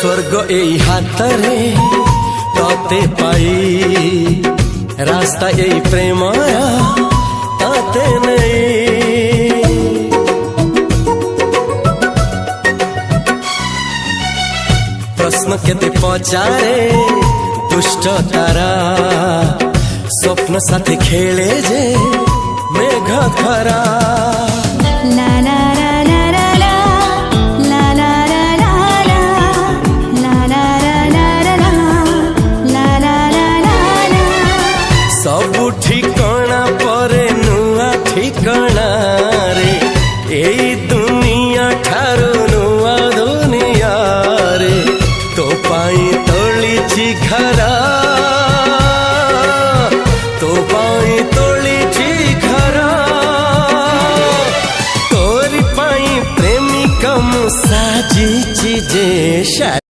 स्वर्ग एई हातरे तते पाई रास्ता एई प्रेमया ताते नहीं। प्रश्न केते पचारे दुष्ट तारा स्वप्न साथी खेले जे मेघ खरा। ला ला ला ला ला ला ला ला ला ला ला ला ला ला ला। सबु ठिकाना परे नुआ ठिकाना रे एई दुनिया ठारू नुआ दुनिया रे। तो पाई तोलिछि घरा तो पाई तोलिछि घरा तोरी पाई प्रेमिका मु साजिछि जे